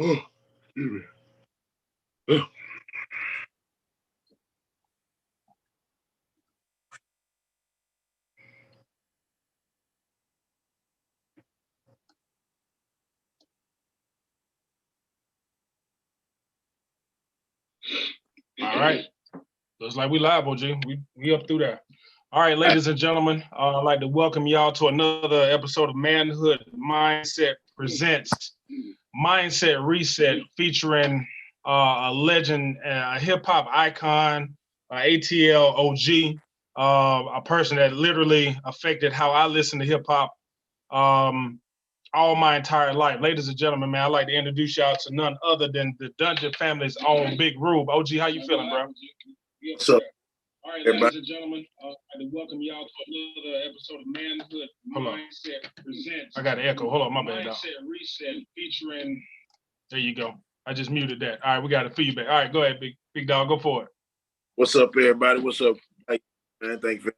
Oh, excuse me. All right. Looks like we live, OG. We up through there. All right, ladies and gentlemen, I'd like to welcome y'all to another episode of Manhood Mindset presents Mindset Reset, featuring a legend, a hip hop icon, ATL OG, a person that literally affected how I listen to hip hop all my entire life. Ladies and gentlemen, man, I'd like to introduce y'all to none other than the Dungeon family's own Big Rube. OG, how you feeling, bro? So, all right, ladies and gentlemen, I'd like to welcome y'all to another episode of Manhood Mindset presents. I got an echo. Hold on, my bad. Mindset Reset, featuring. There you go. I just muted that. All right, we got a feedback. All right, go ahead, big dog. Go for it. What's up, everybody? What's up, man? Thank you.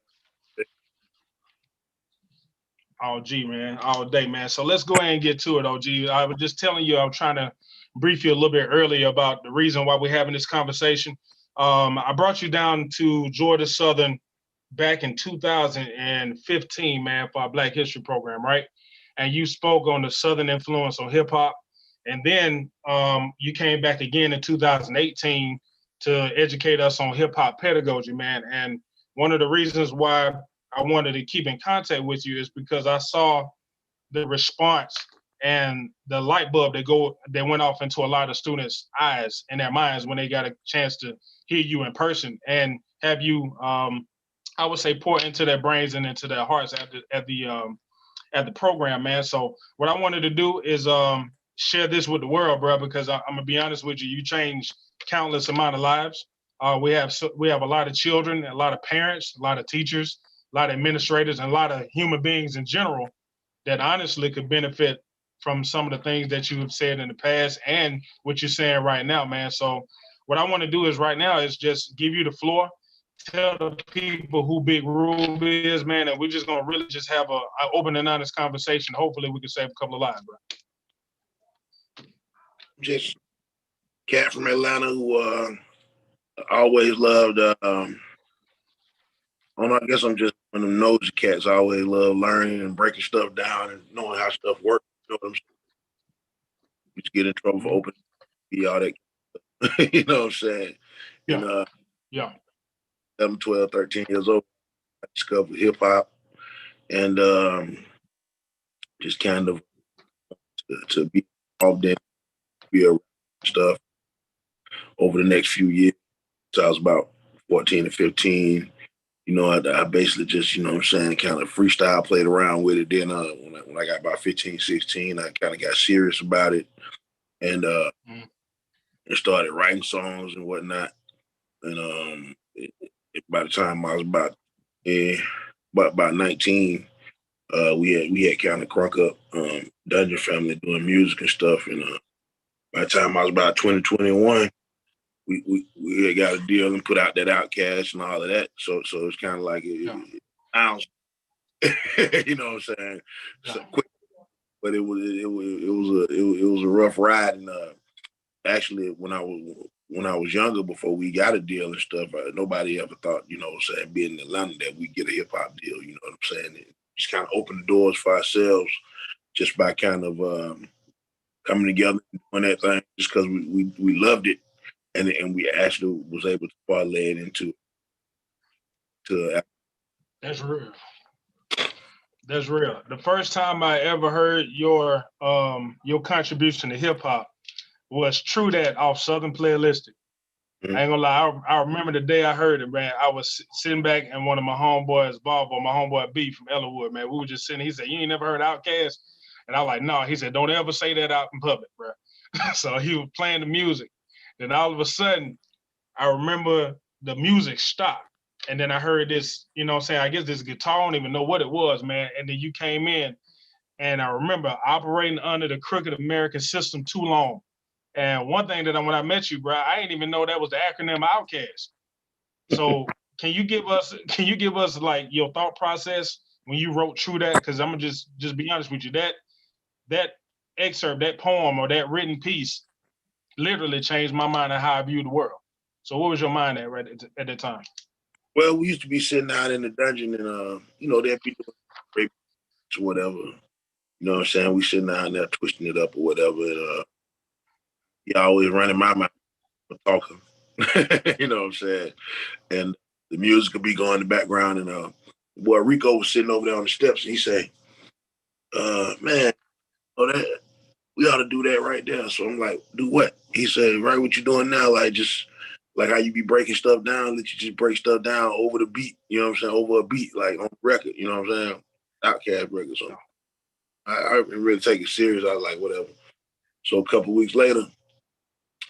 Oh, gee, man, all day, man. So let's go ahead and get to it, OG. I was just telling you, I'm trying to brief you a little bit earlier about the reason why we're having this conversation. I brought you down to Georgia Southern back in 2015, man, for our Black History program, right? And you spoke on the Southern influence on hip hop. And then you came back again in 2018 to educate us on hip hop pedagogy, man. And one of the reasons why I wanted to keep in contact with you is because I saw the response and the light bulb that went off into a lot of students' eyes and their minds when they got a chance to hear you in person and have you, I would say, pour into their brains and into their hearts at the program, man. So what I wanted to do is share this with the world, bro, because I'm gonna be honest with you, you changed countless amount of lives. We have a lot of children, a lot of parents, a lot of teachers, a lot of administrators, and a lot of human beings in general that honestly could benefit from some of the things that you have said in the past and what you're saying right now, man. So what I want to do is right now is just give you the floor, tell the people who Big Rube is, man, and we're just gonna really just have a open and honest conversation. Hopefully we can save a couple of lives, bro. Just cat from Atlanta who always loved I don't know, I guess I'm just one of them nosy cats. I always love learning and breaking stuff down and knowing how stuff works. You know what I'm saying? Just get in trouble for open, be all that. You know what I'm saying? Yeah. And yeah. 11, 12, 13 years old, I discovered hip hop and just kind of to be involved in, be around stuff over the next few years. So I was about 14 or 15. You know, I basically just, you know what I'm saying, kind of freestyle, played around with it. Then when I got about 15, 16, I kind of got serious about it and started writing songs and whatnot. And by the time I was about 19, we had kind of crunk up Dungeon family doing music and stuff. And by the time I was about 20, 21, we had got a deal and put out that Outcast and all of that. So it's kind of like it sounds, you know what I'm saying? So quick, but it was a rough ride. And actually, when I was younger, before we got a deal and stuff, nobody ever thought, you know what I'm saying, being in Atlanta that we get a hip hop deal. You know what I'm saying? It just kind of opened the doors for ourselves just by kind of coming together and doing that thing, just because we loved it. And we actually was able to parlay it into. That's real. That's real. The first time I ever heard your contribution to hip hop was True That off Southern Playlistic. I ain't gonna lie, I remember the day I heard it, man. I was sitting back and one of my homeboys, Volvo, my homeboy B from Ellenwood, man, we were just sitting. He said, "You ain't never heard Outkast?" And I was like, "No." He said, "Don't ever say that out in public, bro." So he was playing the music. Then all of a sudden, I remember the music stopped. And then I heard this, you know what I'm saying, I guess this guitar, I don't even know what it was, man. And then you came in, and I remember operating under the crooked American system too long. And one thing that when I met you, bro, I didn't even know that was the acronym Outcast. So can you give us like your thought process when you wrote True That? Because I'm gonna just be honest with you, that excerpt, that poem or that written piece literally changed my mind and how I view the world. So what was your mind at right at that time? Well, we used to be sitting out in the dungeon and they'd be doing rape or whatever. You know what I'm saying? We sitting down there twisting it up or whatever. And he always running my mouth talking. You know what I'm saying? And the music would be going in the background and boy Rico was sitting over there on the steps and he say, man, oh that we ought to do that right there. So I'm like, do what? He said, right what you're doing now, like just like how you be breaking stuff down, let you just break stuff down over the beat, you know what I'm saying? Over a beat, like on the record, you know what I'm saying? Outcast record. So I didn't really take it serious. I was like, whatever. So a couple weeks later,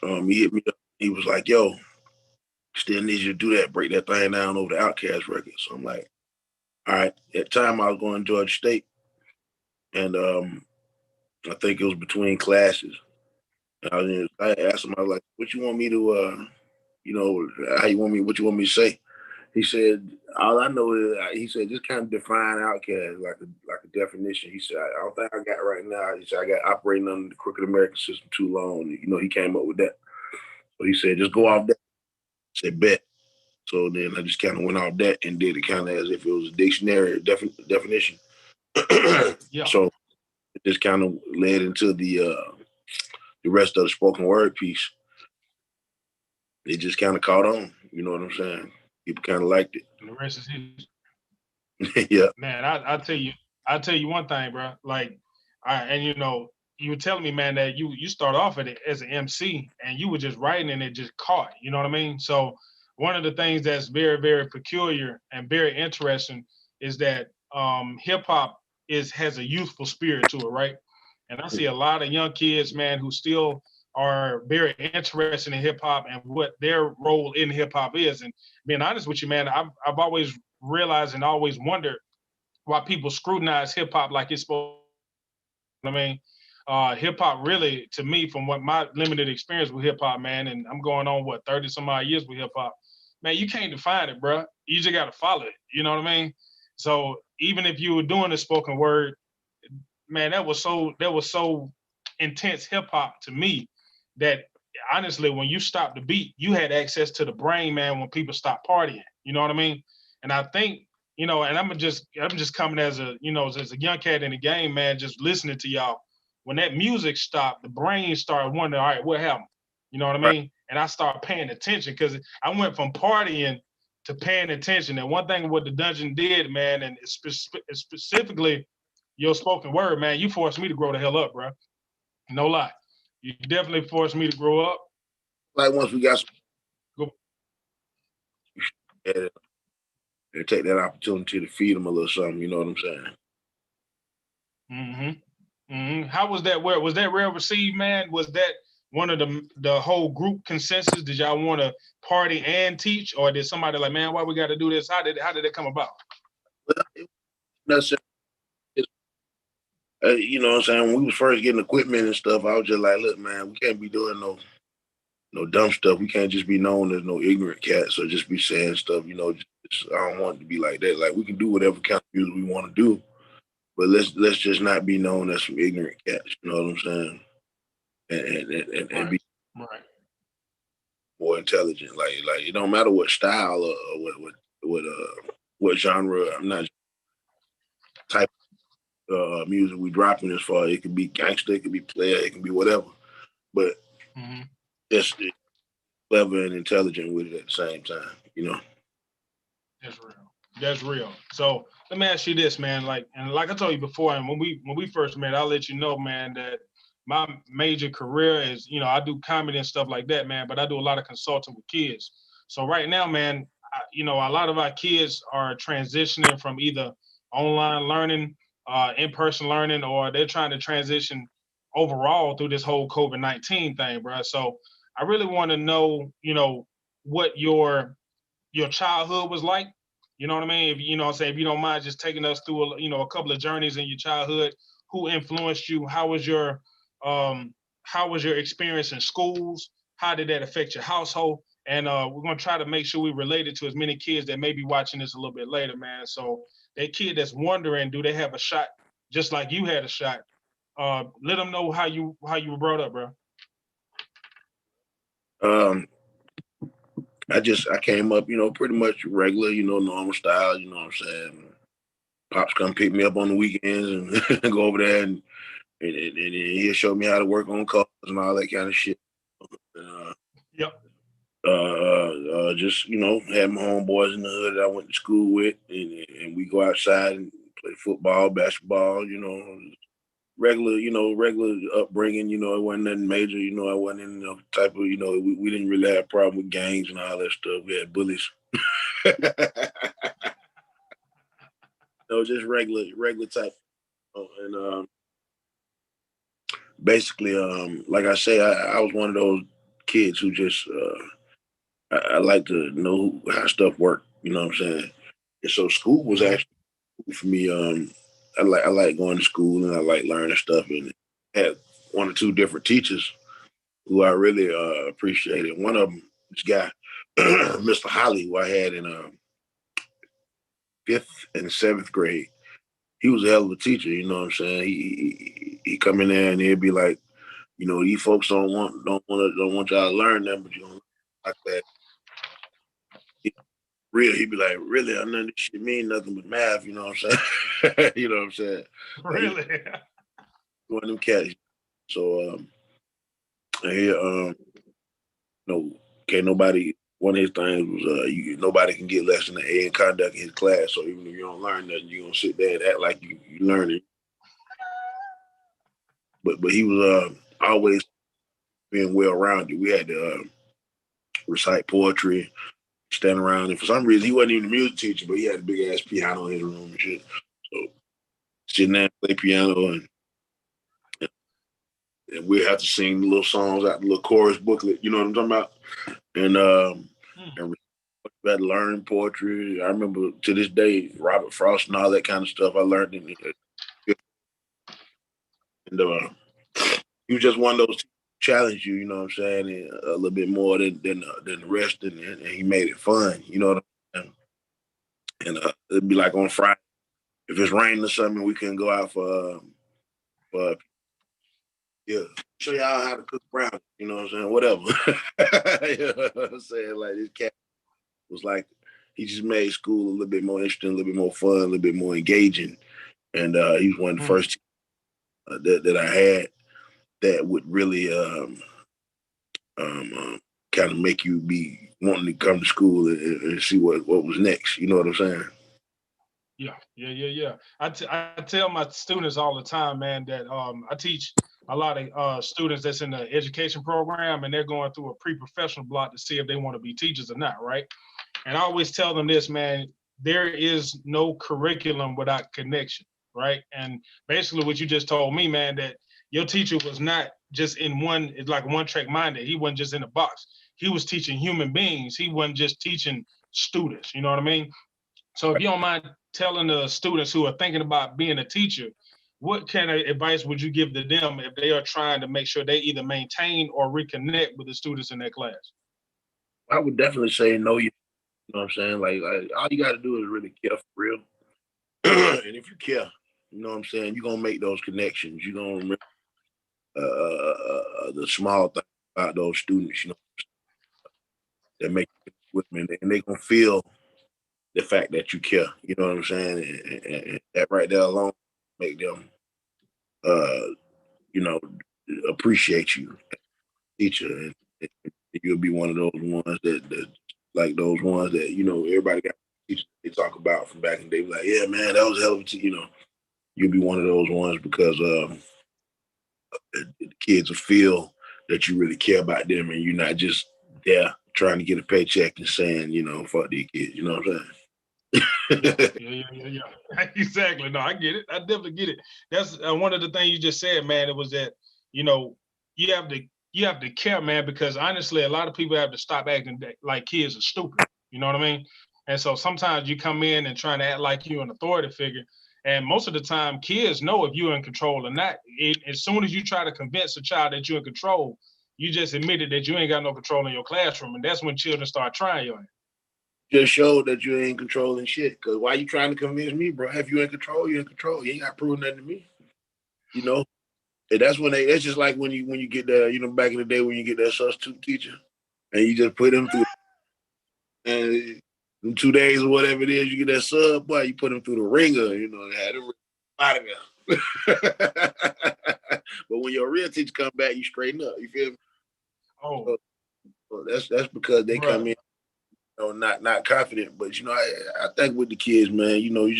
he hit me up. He was like, yo, still need you to do that, break that thing down over the Outcast record. So I'm like, all right. At the time I was going to Georgia State and I think it was between classes. And I asked him, I was like, what you want me to what you want me to say? He said, all I know is, he said, just kind of define outcast, like a definition. He said, I don't think I got right now. He said, I got operating under the crooked American system too long. You know, he came up with that. So he said, just go off that. I said, bet. So then I just kind of went off that and did it kind of as if it was a dictionary definition. Yeah. So it just kind of led into the rest of the spoken word piece. It just kind of caught on. You know what I'm saying? People kind of liked it. And the rest is history. Yeah. Man, I tell you one thing, bro. Like, you were telling me, man, that you start off at it as an MC and you were just writing and it just caught. You know what I mean? So one of the things that's very, very peculiar and very interesting is that hip hop has a youthful spirit to it, right? And I see a lot of young kids, man, who still are very interested in hip hop and what their role in hip hop is. And being honest with you, man, I've always realized and always wondered why people scrutinize hip hop like it's supposed. I mean, hip hop really, to me, from what my limited experience with hip hop, man, and I'm going on 30 some odd years with hip hop, man, you can't define it, bro. You just got to follow it. You know what I mean? So even if you were doing the spoken word, man, that was so intense hip hop to me that honestly, when you stop the beat, you had access to the brain, man, when people stop partying. You know what I mean? And I think, and I'm just coming as a young cat in the game, man, just listening to y'all. When that music stopped, the brain started wondering, all right, what happened? You know what I Right. mean? And I started paying attention because I went from partying to paying attention. And one thing what the dungeon did, man, and specifically your spoken word, man, you forced me to grow the hell up, bro. No lie. You definitely forced me to grow up. Like once we got Go. and take that opportunity to feed them a little something, you know what I'm saying? How was that? Was that well received, man? Was that one of the whole group consensus? Did y'all want to party and teach, or did somebody like, man, why we got to do this? How did it come about? Well, you know what I'm saying? When we was first getting equipment and stuff, I was just like, look, man, we can't be doing no dumb stuff. We can't just be known as no ignorant cats or just be saying stuff, I don't want it to be like that. Like we can do whatever kind of music we want to do, but let's just not be known as some ignorant cats. You know what I'm saying? And be Right. more intelligent. Like it don't matter what style or what genre. I'm not type of music we dropping as far. It could be gangster, it could be player, it can be whatever. But just clever and intelligent with it at the same time. You know. That's real. That's real. So let me ask you this, man. Like I told you before, and when we first met, I'll let you know, man, that my major career is, I do comedy and stuff like that, man. But I do a lot of consulting with kids. So right now, man, a lot of our kids are transitioning from either online learning, in-person learning, or they're trying to transition overall through this whole COVID-19 thing, bro. So I really want to know, what your childhood was like. You know what I mean? If if you don't mind just taking us through a couple of journeys in your childhood, who influenced you? How was your experience in schools? How did that affect your household? And we're gonna try to make sure we relate it to as many kids that may be watching this a little bit later, man. So that kid that's wondering, do they have a shot just like you had a shot? Let them know how you were brought up, bro. I came up, pretty much regular, normal style, you know what I'm saying? Pops come pick me up on the weekends and go over there and he'll show me how to work on cars and all that kind of shit. Yep. Just, had my homeboys in the hood that I went to school with and we go outside and play football, basketball, regular upbringing, it wasn't nothing major, I wasn't in the type of, we didn't really have a problem with gangs and all that stuff. We had bullies. Just regular type. And basically, like I say, I was one of those kids who just, I like to know how stuff worked, you know what I'm saying? And so school was actually for me. I like going to school and I like learning stuff, and had one or two different teachers who I really appreciated. One of them, this guy, Mr. Holly, who I had in 5th and 7th grade. He was a hell of a teacher, you know what I'm saying? He come in there and he'd be like, these folks don't want y'all to learn them, but you don't like that. He'd be like, really, I know this shit mean nothing but math, you know what I'm saying? You know what I'm saying? Really? Like, one of them cats. So can't nobody. One of his things was nobody can get less than an A in conduct in his class. So even if you don't learn nothing, you're gonna sit there and act like you learn it. But he was always being well rounded. We had to recite poetry, stand around, and for some reason he wasn't even a music teacher, but he had a big ass piano in his room and shit. So sitting there and play piano and we have to sing little songs out the little chorus booklet, you know what I'm talking about? And we had to learn poetry. I remember to this day, Robert Frost and all that kind of stuff I learned. And he was just one of those challenge you know what I'm saying, and a little bit more than the rest, and he made it fun, you know what I'm saying? And it'd be like on Friday, if it's raining or something, we couldn't go out for show y'all how to cook brownies, you know what I'm saying? Whatever. You know what I'm saying? Like this cat was like, he just made school a little bit more interesting, a little bit more fun, a little bit more engaging. And he was one of the first that I had that would really kind of make you be wanting to come to school and see what was next. You know what I'm saying? Yeah. I tell my students all the time, man, that I teach a lot of students that's in the education program, and they're going through a pre-professional block to see if they want to be teachers or not, right? And I always tell them this, man, there is no curriculum without connection, right? And basically what you just told me, man, that your teacher was not just in it's like one track minded. He wasn't just in a box. He was teaching human beings. He wasn't just teaching students, you know what I mean? So if you don't mind telling the students who are thinking about being a teacher, what kind of advice would you give to them if they are trying to make sure they either maintain or reconnect with the students in their class? I would definitely say no. You know what I'm saying? Like all you got to do is really care for real. And if you care, you know what I'm saying, you're gonna make those connections. You're gonna remember the small things about those students, that make you with them, and they gonna feel the fact that you care. You know what I'm saying? And that right there alone make them, uh, you know, appreciate you, teacher, and you'll be one of those ones that like those ones that everybody got teachers they talk about from back in the day. Like, yeah, man, that was a hell of a you'll be one of those ones because the kids will feel that you really care about them and you're not just there trying to get a paycheck and saying, fuck these kids. You know what I'm saying? Yeah. Exactly. No, I get it. I definitely get it. That's one of the things you just said, man. It was that you have to care, man, because honestly, a lot of people have to stop acting like kids are stupid. You know what I mean? And so sometimes you come in and trying to act like you're an authority figure, and most of the time, kids know if you're in control or not. As soon as you try to convince a child that you're in control, you just admitted that you ain't got no control in your classroom, and that's when children start trying you. Just showed that you ain't controlling shit. Because why you trying to convince me, bro? If you in control, you're in control. You ain't got to prove nothing to me. And that's when it's just like when you get that, back in the day when you get that substitute teacher, and you just put them through, and in 2 days or whatever it is, you get that sub, boy, you put them through the ringer, had them out of there. But when your real teacher come back, you straighten up. You feel me? Oh, So that's because they come in, not confident. But I think with the kids, man, you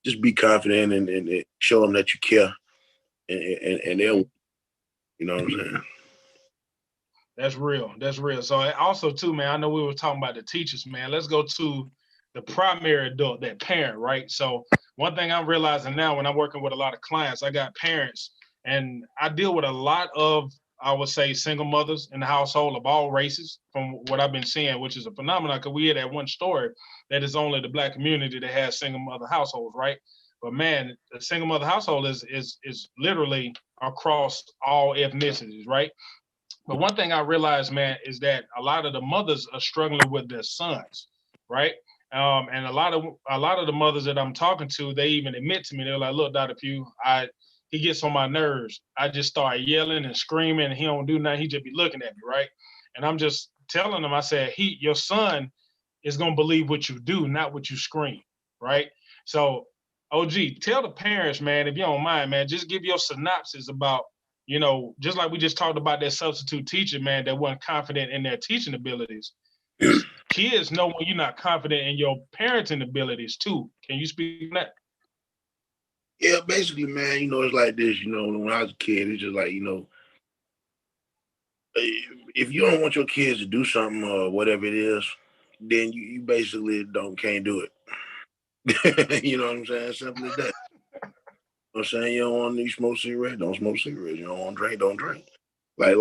just be confident and show them that you care, and they'll, you know what I'm saying. That's real. That's real. So also too, man, I know we were talking about the teachers, man. Let's go to the primary adult, that parent, right? So one thing I'm realizing now when I'm working with a lot of clients, I got parents and I deal with a lot of, I would say, single mothers in the household of all races from what I've been seeing, which is a phenomenon because we hear that one story that is only the Black community that has single mother households, right? But man, the single mother household is literally across all ethnicities, right? But one thing I realized, man, is that a lot of the mothers are struggling with their sons, right? And a lot of the mothers that I'm talking to, they even admit to me, they're like, "Look, Dr. Pugh, he gets on my nerves. I just start yelling and screaming, and he don't do nothing. He just be looking at me, right?" And I'm just telling them, I said, your son is gonna believe what you do, not what you scream, right? So, OG, tell the parents, man, if you don't mind, man, just give your synopsis about just like we just talked about that substitute teacher, man, that wasn't confident in their teaching abilities. Kids know when you're not confident in your parenting abilities too. Can you speak on that? Yeah, basically, man, it's like this. When I was a kid, it's just like, if you don't want your kids to do something or whatever it is, then you basically can't do it. You know what I'm saying? Simple as that. I'm saying you don't want to smoke cigarettes, don't smoke cigarettes. You don't want to drink, don't drink. Like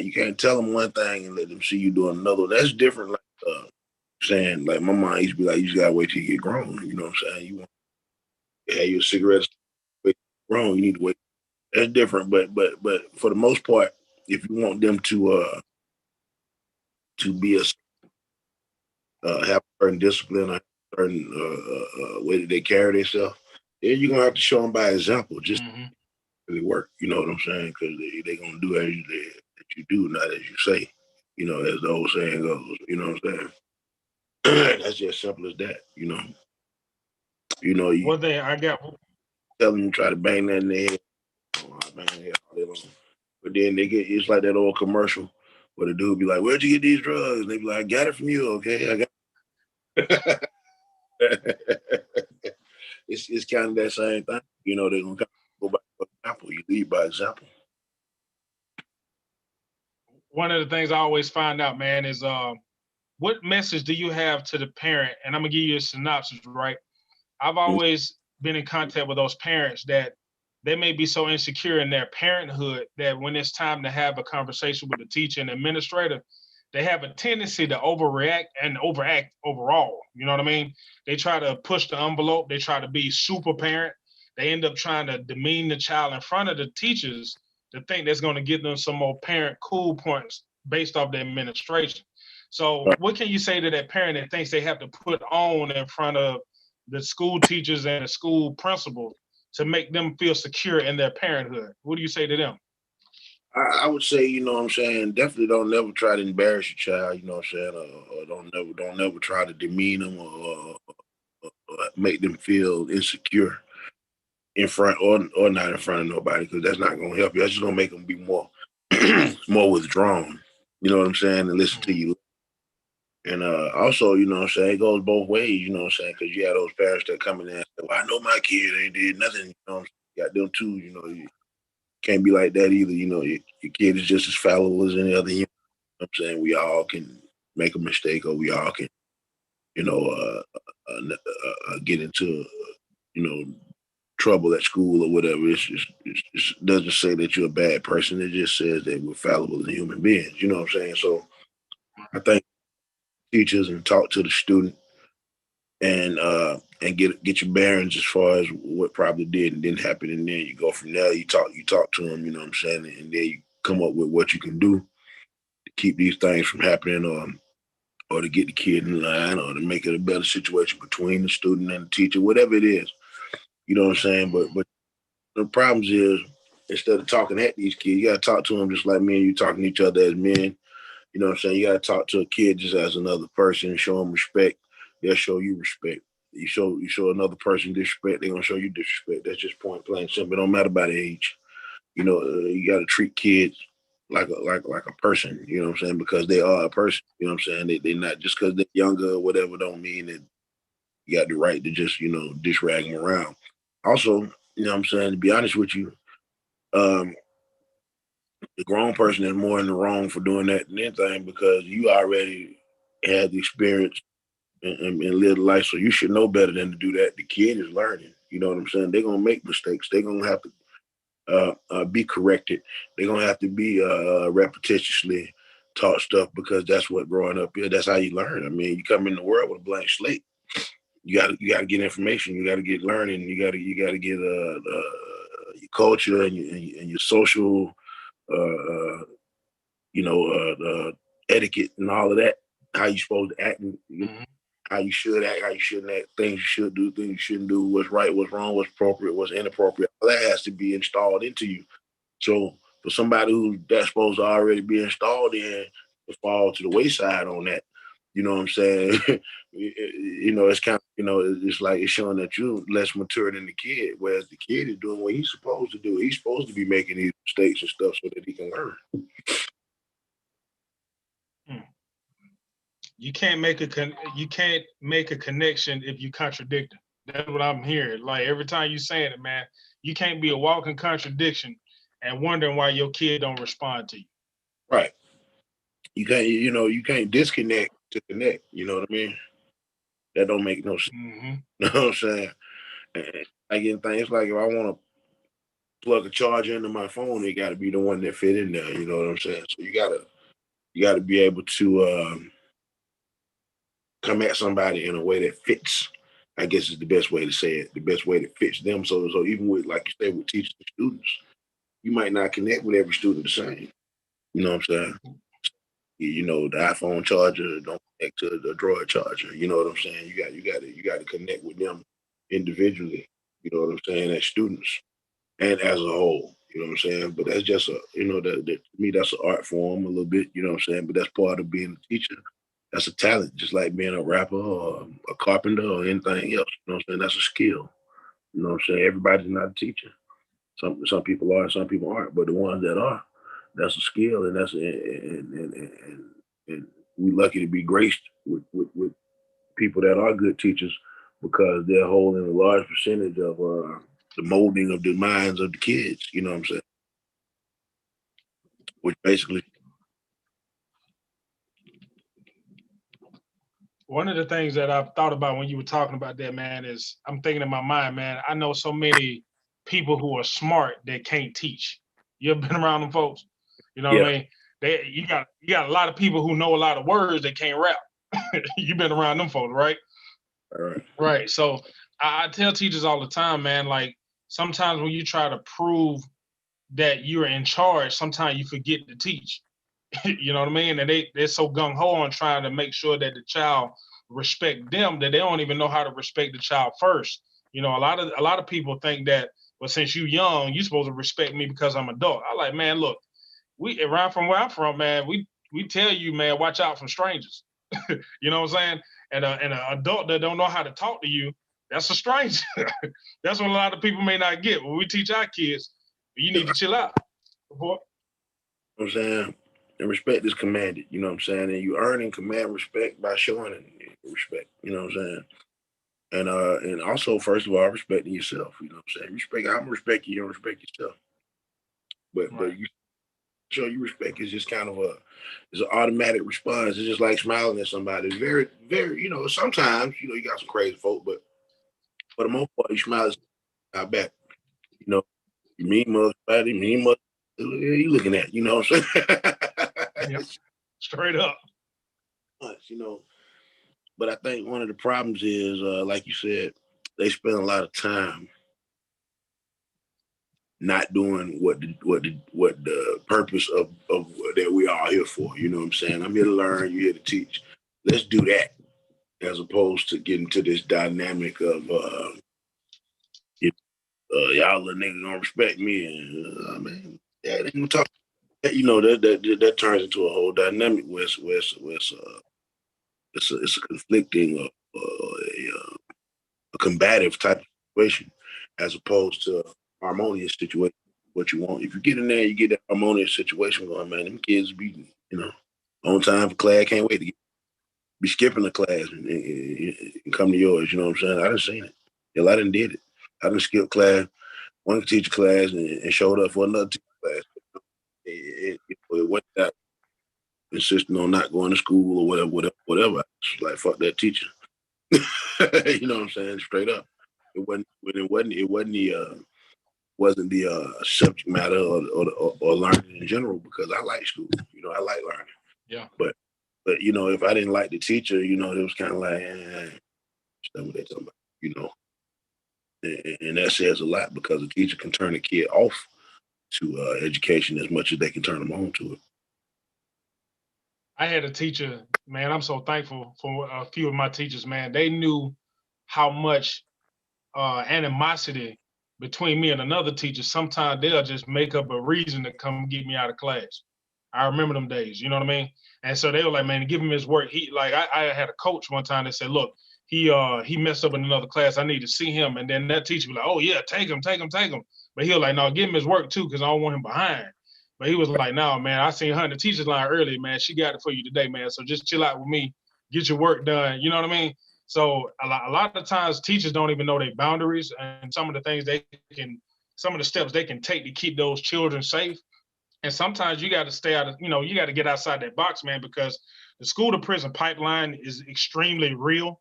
you can't tell them one thing and let them see you doing another. That's different. Like saying, like my mom used to be like, you just gotta wait till you get grown. You know what I'm saying? You want to have your cigarettes, wait till you get grown. You need to wait. That's different. But for the most part, if you want them to be have a certain discipline, a certain way that they carry themselves, then you're gonna have to show them by example. Just really work. You know what I'm saying? Because they gonna do as you do, not as you say. As the old saying goes. You know what I'm saying? That's just simple as that. You One thing I got. tell them you try to bang that in their head, bang their head all day long. But then it's like that old commercial where the dude be like, "Where'd you get these drugs?" And they be like, "I got it from you, okay? I got." It's kind of that same thing. They're gonna go by example. You lead by example. One of the things I always find out, man, is what message do you have to the parent? And I'm gonna give you a synopsis, right? I've always been in contact with those parents that they may be so insecure in their parenthood that when it's time to have a conversation with the teacher and administrator, they have a tendency to overreact and overact overall. You know what I mean? They try to push the envelope. They try to be super parent. They end up trying to demean the child in front of the teachers to think that's going to give them some more parent cool points based off the administration. So what can you say to that parent that thinks they have to put on in front of the school teachers and the school principals to make them feel secure in their parenthood? What do you say to them? I would say, what I'm saying, definitely don't never try to embarrass your child, you know what I'm saying, or don't never try to demean them or make them feel insecure in front or not in front of nobody, because that's not gonna help you. That's just gonna make them be more more withdrawn. You know what I'm saying, and listen to you. And also, what I'm saying, it goes both ways. You know what I'm saying, because you have those parents that come in there and say, "Well, I know my kid ain't did nothing." You got them too. You can't be like that either. Your kid is just as fallible as any other human. I'm saying we all can make a mistake, or we all can, get into, trouble at school or whatever. It doesn't say that you're a bad person. It just says that we're fallible as human beings. You know what I'm saying? So I think teachers and talk to the student and get your bearings as far as what probably did and didn't happen, and then you go from there. You talk to them. You know what I'm saying, and then you come up with what you can do to keep these things from happening, or to get the kid in line, or to make it a better situation between the student and the teacher, whatever it is. You know what I'm saying? But the problems is, instead of talking at these kids, you got to talk to them just like me and you talking to each other as men, You know what I'm saying? You got to talk to a kid just as another person and show them respect. They'll show you respect. You show another person disrespect, they're gonna show you disrespect. That's just point blank simple. It don't matter about age. You know, you got to treat kids like a person. You know what I'm saying? Because they are a person. You know what I'm saying? They're not just because they're younger or whatever. Don't mean that you got the right to just disrag them around. Also, you know what I'm saying? To be honest with you, um, the grown person is more in the wrong for doing that than anything because you already had the experience and live life, so you should know better than to do that. The kid is learning. You know what I'm saying? They're gonna make mistakes. They're gonna have to be corrected. They're gonna have to be repetitiously taught stuff because that's what growing up is. That's how you learn. I mean, you come in the world with a blank slate. You gotta get information. You gotta get learning. You gotta get your culture and your social uh, etiquette and all of that. How you supposed to act, how you should act, how you shouldn't act, things you should do, things you shouldn't do, what's right, what's wrong, what's appropriate, what's inappropriate. All that has to be installed into you. So for somebody who that's supposed to already be installed in to fall to the wayside on that, you know what I'm saying? It's kind of, it's like it's showing that you're less mature than the kid, whereas the kid is doing what he's supposed to do. He's supposed to be making these mistakes and stuff so that he can learn. You can't make a connection if you contradict them. That's what I'm hearing. Like every time you saying it, man, you can't be a walking contradiction and wondering why your kid don't respond to you. Right. You can't disconnect to connect. You know what I mean? That don't make no sense. Mm-hmm. You know what I'm saying? And again, things like if I want to plug a charger into my phone, it got to be the one that fit in there. You know what I'm saying? So you gotta be able to come at somebody in a way that fits. I guess is the best way to say it. The best way that fits them. So even with, like you say, with teachers and students, you might not connect with every student the same. You know what I'm saying? The iPhone charger don't connect to the Droid charger. You know what I'm saying? You got to connect with them individually. You know what I'm saying? As students and as a whole. You know what I'm saying? But that's just to me, that's an art form a little bit. You know what I'm saying? But that's part of being a teacher. That's a talent, just like being a rapper or a carpenter or anything else. You know what I'm saying? That's a skill. You know what I'm saying? Everybody's not a teacher. Some people are, some people aren't. But the ones that are, that's a skill, and and we're lucky to be graced with people that are good teachers because they're holding a large percentage of the molding of the minds of the kids. You know what I'm saying? Which basically, One of the things that I've thought about when you were talking about that, man, is I'm thinking in my mind, man, I know so many people who are smart that can't teach. You ever been around them folks? You know what yeah, I mean? You got a lot of people who know a lot of words that can't rap. You've been around them folks, right? all right, Right. So I tell teachers all the time, man, like sometimes when you try to prove that you're in charge, sometimes you forget to teach. You know what I mean? And they're so gung ho on trying to make sure that the child respect them that they don't even know how to respect the child first. You know, a lot of people think that, well, since you young, you supposed to respect me because I'm adult. I like, man, look, we around from where I'm from, man, we tell you, man, watch out from strangers. You know what I'm saying? And an adult that don't know how to talk to you, that's a stranger. That's what a lot of people may not get. When we teach our kids, you need to chill out. Boy. you know what I'm saying? And respect is commanded. You know what I'm saying? And you earn and command respect by showing it respect. You know what I'm saying? And also, first of all, respecting yourself. You know what I'm saying? Respect. I'm respect you. You don't respect yourself. But Right. you show you respect is just kind of it's an automatic response. It's just like smiling at somebody. It's very, very, sometimes, you got some crazy folk, but for the most part, you smile at back. You know, you mean mug, somebody, mean mug, you looking at, you know what I'm Yep. saying? Straight up. you know, but I think one of the problems is, like you said, they spend a lot of time not doing what the purpose of that we are here for. You know what I'm saying? I'm here to learn. You're here to teach. Let's do that as opposed to getting to this dynamic of y'all little niggas gonna respect me and man, yeah, they gonna talk. that turns into a whole dynamic where it's a conflicting or a combative type of situation as opposed to harmonious situation. What you want. If you get in there, you get that harmonious situation going, man. Them kids be, on time for class. Can't wait to be skipping the class and come to yours. You know what I'm saying? I done seen it. Hell, I done did it. I done skipped class, one teacher class, and showed up for another teacher class. It wasn't that insisting on not going to school or whatever. It's like, fuck that teacher. You know what I'm saying? Straight up. It wasn't the subject matter or learning in general, because I like school. I like learning. Yeah. But if I didn't like the teacher, it was kind of like, that's what they talking about. And that says a lot, because a teacher can turn a kid off to education as much as they can turn them on to it. I had a teacher, man. I'm so thankful for a few of my teachers, man. They knew how much animosity between me and another teacher. Sometimes they'll just make up a reason to come get me out of class. I remember them days, you know what I mean? And so they were like, man, give him his work. I had a coach one time that said, look, he messed up in another class. I need to see him. And then that teacher was like, oh yeah, take him. But he was like, no, give him his work too, because I don't want him behind. But he was like, no, man, I seen her in the teacher's line earlier, man. She got it for you today, man. So just chill out with me, get your work done. You know what I mean? So a lot of times teachers don't even know their boundaries and some of the steps they can take to keep those children safe. And sometimes you got to stay out of, you got to get outside that box, man, because the school to prison pipeline is extremely real.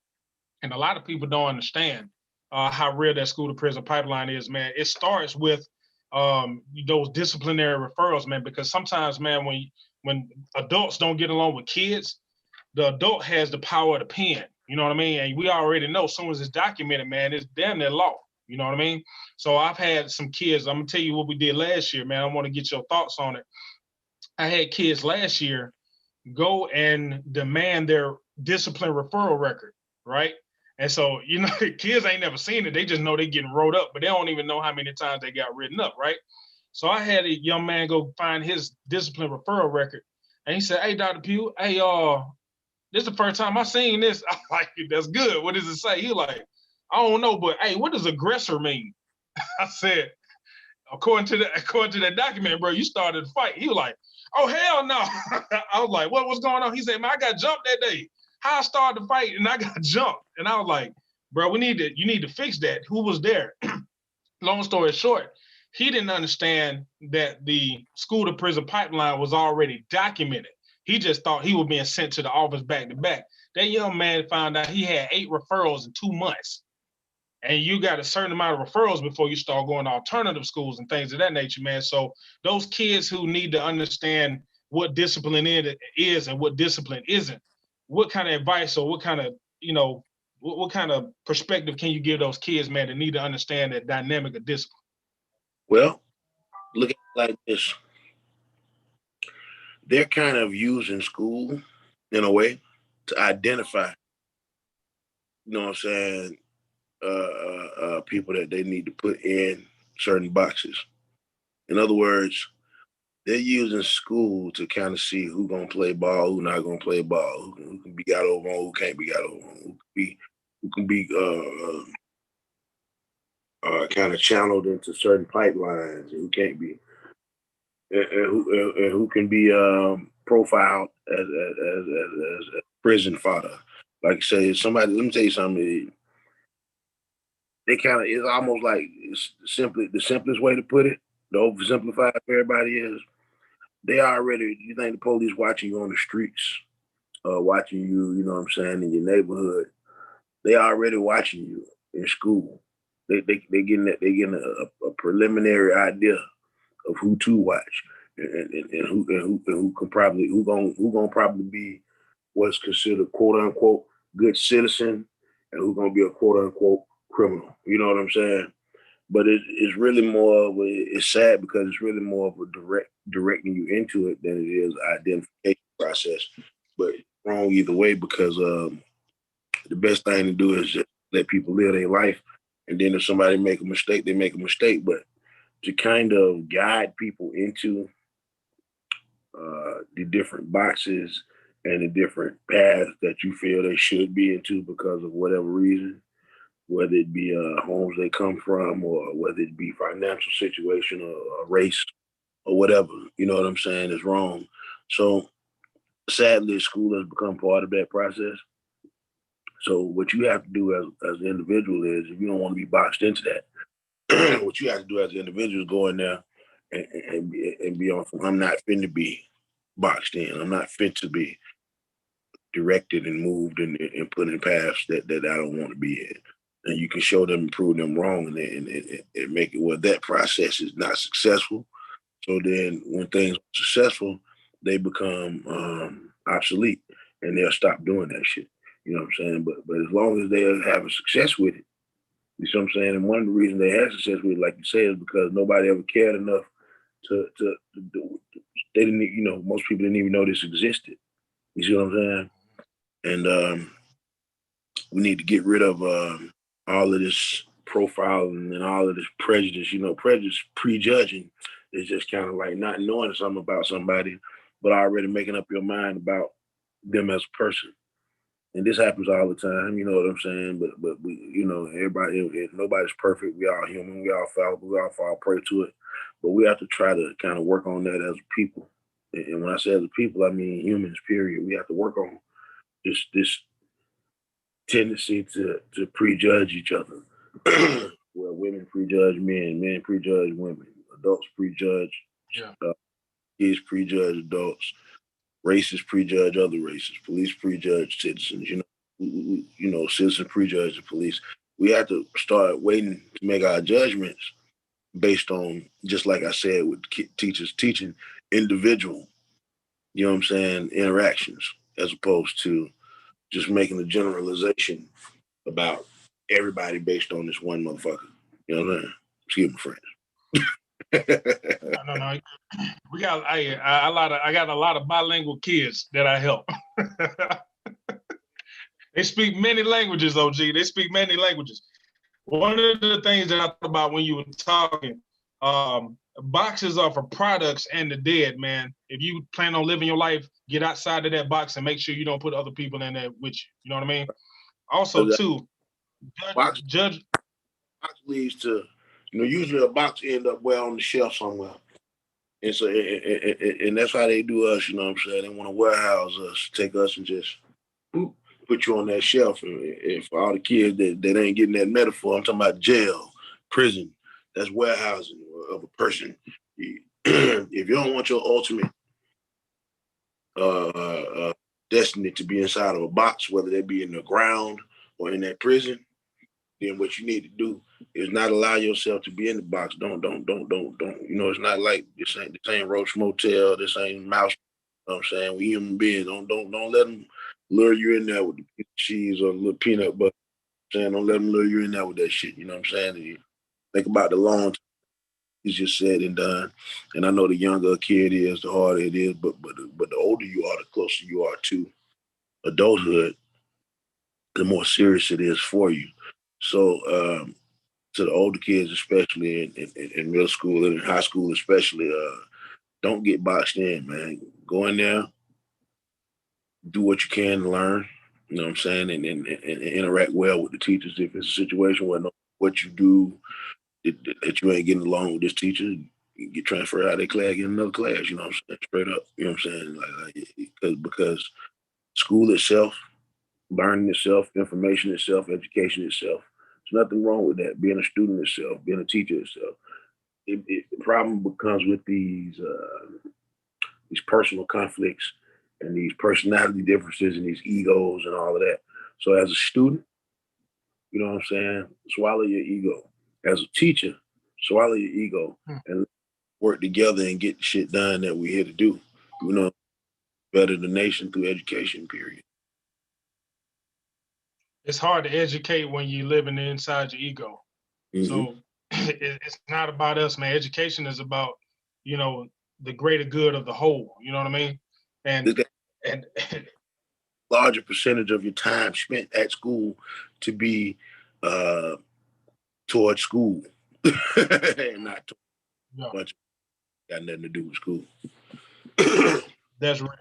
And a lot of people don't understand how real that school to prison pipeline is, man. It starts with those disciplinary referrals, man, because sometimes, man, when adults don't get along with kids, the adult has the power of the pen. You know what I mean? And we already know, as soon as it's documented, man, it's damn near law. You know what I mean? So I've had some kids. I'm gonna tell you what we did last year, man. I want to get your thoughts on it. I had kids last year go and demand their discipline referral record, right? And so, kids ain't never seen it. They just know they getting rolled up, but they don't even know how many times they got written up, right? So I had a young man go find his discipline referral record, and he said, "Hey, Dr. Pugh, hey, this is the first time I seen this." I'm like, "That's good. What does it say?" He like, "I don't know, but hey, what does aggressor mean?" I said, according to that document, bro, you started a fight. He was like, "Oh, hell no." I was like, "What's going on?" He said, "Man, I got jumped that day. How I started the fight and I got jumped." And I was like, "Bro, you need to fix that. Who was there?" Long story short, he didn't understand that the school to prison pipeline was already documented. He just thought he was being sent to the office back to back. That young man found out he had 8 referrals in 2 months. And you got a certain amount of referrals before you start going to alternative schools and things of that nature, man. So those kids who need to understand what discipline is and what discipline isn't, what kind of advice or what kind of, what kind of perspective can you give those kids, man, that need to understand that dynamic of discipline? Well, look at it like this. They're kind of using school in a way to identify, you know what I'm saying, people that they need to put in certain boxes. In other words, they're using school to kind of see who gonna play ball, who not gonna play ball, who can be got over on, who can't be got over on, who can be kind of channeled into certain pipelines, and who can't be, and who can be profiled as prison fodder. Like I say, somebody. Let me tell you something. They kind of, it's almost like, it's simply the simplest way to put it. The oversimplified for everybody is, they already. You think the police watching you on the streets, watching you. You know what I'm saying, in your neighborhood. They already watching you in school. They getting a preliminary idea of who to watch, and who can probably who gonna probably be what's considered quote unquote good citizen, and who gonna be a quote unquote criminal. You know what I'm saying? But it's really more of it's sad, because it's really more of a directing you into it than it is identification process. But wrong either way, because the best thing to do is just let people live their life, and then if somebody make a mistake, they make a mistake. But to kind of guide people into the different boxes and the different paths that you feel they should be into because of whatever reason, whether it be homes they come from or whether it be financial situation or race or whatever, you know what I'm saying, is wrong. So sadly, school has become part of that process. So what you have to do as an individual is, if you don't want to be boxed into that, what you have to do as an individual is go in there and be on. I'm not fit to be boxed in. I'm not fit to be directed and moved and put in paths that I don't want to be in. And you can show them and prove them wrong and make it where that process is not successful. So then when things are successful, they become obsolete and they'll stop doing that shit. You know what I'm saying? But as long as they're having success with it, you see what I'm saying? And one of the reasons they had success with it, like you said, is because nobody ever cared enough to do it. They didn't, most people didn't even know this existed. You see what I'm saying? And we need to get rid of all of this profiling and all of this prejudice. Prejudice, prejudging is just kind of like not knowing something about somebody, but already making up your mind about them as a person. And this happens all the time, you know what I'm saying? But we, everybody, nobody's perfect. We all human. We all fallible. We all fall prey to it. But we have to try to kind of work on that as a people. And when I say as a people, I mean humans. Period. We have to work on this tendency to prejudge each other. Where women prejudge men prejudge women, adults prejudge kids prejudge adults, races prejudge other races, police prejudge citizens. Citizens prejudge the police. We have to start waiting to make our judgments based on, just like I said, with teachers teaching individual, you know what I'm saying, interactions, as opposed to just making a generalization about everybody based on this one motherfucker. You know what I'm saying? Excuse me, friends. No. We got I got a lot of bilingual kids that I help. They speak many languages, OG. They speak many languages. One of the things that I thought about when you were talking, boxes are for products and the dead, man. If you plan on living your life, get outside of that box and make sure you don't put other people in there with you. You know what I mean? Also, too, judge. Box leads to, usually a box end up well on the shelf somewhere. And so, and that's how they do us, you know what I'm saying? They want to warehouse us, take us and just put you on that shelf. And for all the kids that ain't getting that metaphor, I'm talking about jail, prison. That's warehousing of a person. If you don't want your ultimate destiny to be inside of a box, whether they be in the ground or in that prison, then what you need to do is not allow yourself to be in the box. Don't. It's not like this ain't Roach Motel, this ain't Mouse. You know what I'm saying? We human beings. Don't let them lure you in there with the cheese or a little peanut butter. Don't let them lure you in there with that shit. You know what I'm saying? And you think about the long term. It's just said and done. And I know the younger a kid is, the harder it is. But the older you are, the closer you are to adulthood, the more serious it is for you. So to the older kids, especially in middle school and in high school, especially, don't get boxed in, man. Go in there, do what you can to learn. You know what I'm saying, and interact well with the teachers. If it's a situation where what you do that you ain't getting along with this teacher, you get transferred out of their class, get another class. You know what I'm saying, straight up. You know what I'm saying, because school itself, learning itself, information itself, education itself. There's nothing wrong with that. Being a student itself, being a teacher itself. The problem becomes with these personal conflicts and these personality differences and these egos and all of that. So as a student, you know what I'm saying, swallow your ego. As a teacher, swallow your ego and work together and get the shit done that we're here to do. Better the nation through education, period. It's hard to educate when you're living inside your ego. Mm-hmm. So it's not about us, man. Education is about, the greater good of the whole. You know what I mean? And larger percentage of your time spent at school to be towards school and not much got nothing to do with school. That's real.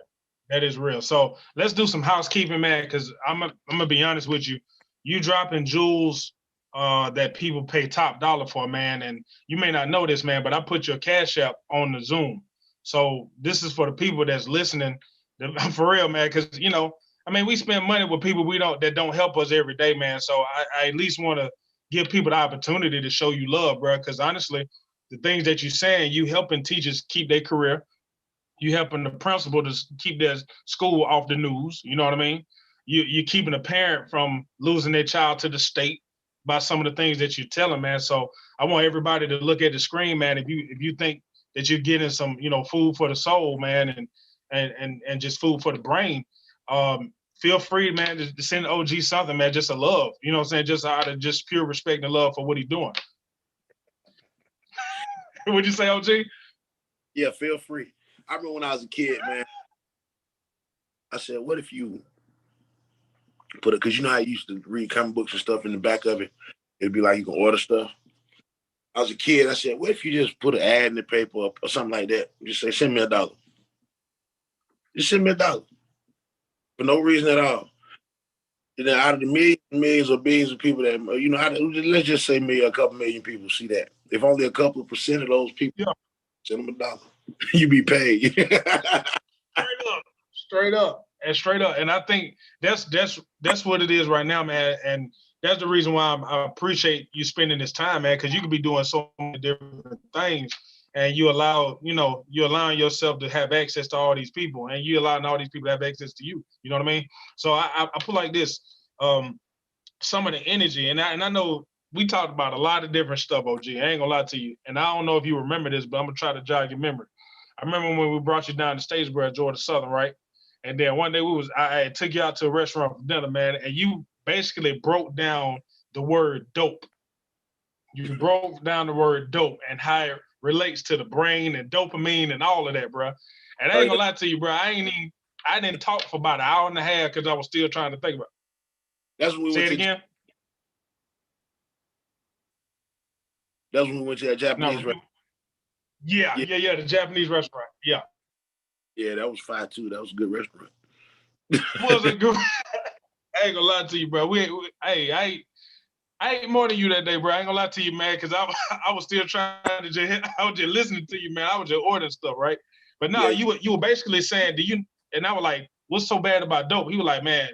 That is real. So let's do some housekeeping, man, because I'm gonna be honest with you. You dropping jewels that people pay top dollar for, man. And you may not know this, man, but I put your Cash App on the Zoom. So this is for the people that's listening. For real, man, because I mean, we spend money with people that don't help us every day, man. So I at least want to give people the opportunity to show you love, bro. Because honestly, the things that you're saying, you helping teachers keep their career. You helping the principal to keep their school off the news. You know what I mean? You're keeping a parent from losing their child to the state by some of the things that you're telling, man. So I want everybody to look at the screen, man. If you think that you're getting some, food for the soul, man, and just food for the brain, feel free, man, to send OG something, man, just a love. You know what I'm saying? Just out of just pure respect and love for what he's doing. What'd you say, OG? Yeah, feel free. I remember when I was a kid, man, I said, what if you put it, because I used to read comic books and stuff in the back of it. It'd be like you can order stuff. I was a kid, I said, what if you just put an ad in the paper or something like that? Just say, send me $1. Just send me $1. For no reason at all. And then out of the millions or billions of people that, let's just say a couple million people see that. If only a couple of % of those people send them $1, you be paid. Straight up. And I think that's what it is right now, man. And that's the reason why I appreciate you spending this time, man, because you could be doing so many different things, and you're allowing yourself to have access to all these people, and you're allowing all these people to have access to you. You know what I mean? So I put like this, some of the energy, and I know we talked about a lot of different stuff, OG. I ain't gonna lie to you, and I don't know if you remember this, but I'm gonna try to jog your memory. I remember when we brought you down to Statesboro at Georgia Southern, right? And then one day I took you out to a restaurant for dinner, man, and you basically broke down the word dope. You broke down the word dope and how it relates to the brain and dopamine and all of that, bro. And I ain't gonna lie to you, bro. I didn't talk for about an hour and a half because I was still trying to think about it. That's when we Say it again. That's when we went to that Japanese restaurant. Yeah, the Japanese restaurant. Yeah. Yeah, that was fire too. That was a good restaurant. Was it good? I ain't gonna lie to you, bro. I ate more than you that day, bro. I ain't gonna lie to you, man, because I was still trying to I was just listening to you, man. I was just ordering stuff, right? But no, you were basically saying, and I was like, what's so bad about dope? He was like, man,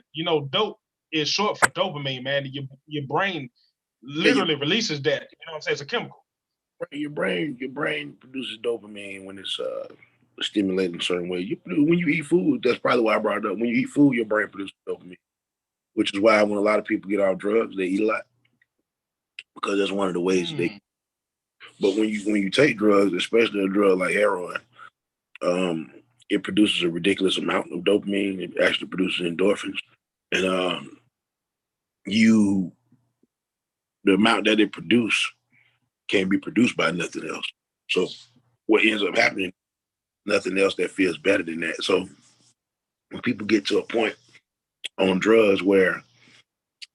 dope is short for dopamine, man. Your brain literally releases that. You know what I'm saying? It's a chemical. Your brain produces dopamine when it's stimulated in a certain way. When you eat food, that's probably why I brought it up. When you eat food, your brain produces dopamine, which is why when a lot of people get off drugs, they eat a lot, because that's one of the ways they. But when you take drugs, especially a drug like heroin, it produces a ridiculous amount of dopamine. It actually produces endorphins, and the amount that it produces can't be produced by nothing else. So what ends up happening, nothing else that feels better than that. So when people get to a point on drugs where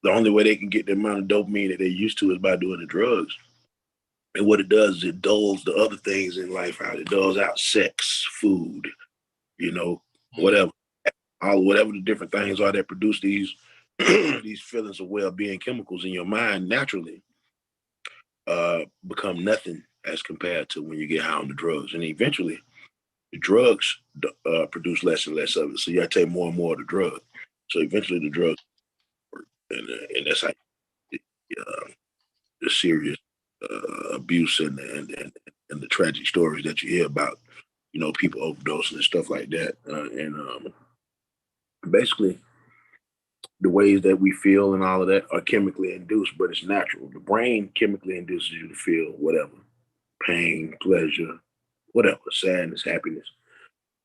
the only way they can get the amount of dopamine that they're used to is by doing the drugs, and what it does is it dulls the other things in life out. It dulls out sex, food, whatever the different things are that produce these these feelings of well-being chemicals in your mind naturally become nothing as compared to when you get high on the drugs. And eventually the drugs produce less and less of it. So you got to take more and more of the drug. So eventually the drugs work. And that's how the serious abuse and the tragic stories that you hear about, people overdosing and stuff like that. And basically the ways that we feel and all of that are chemically induced, but it's natural. The brain chemically induces you to feel whatever, pain, pleasure, whatever, sadness, happiness.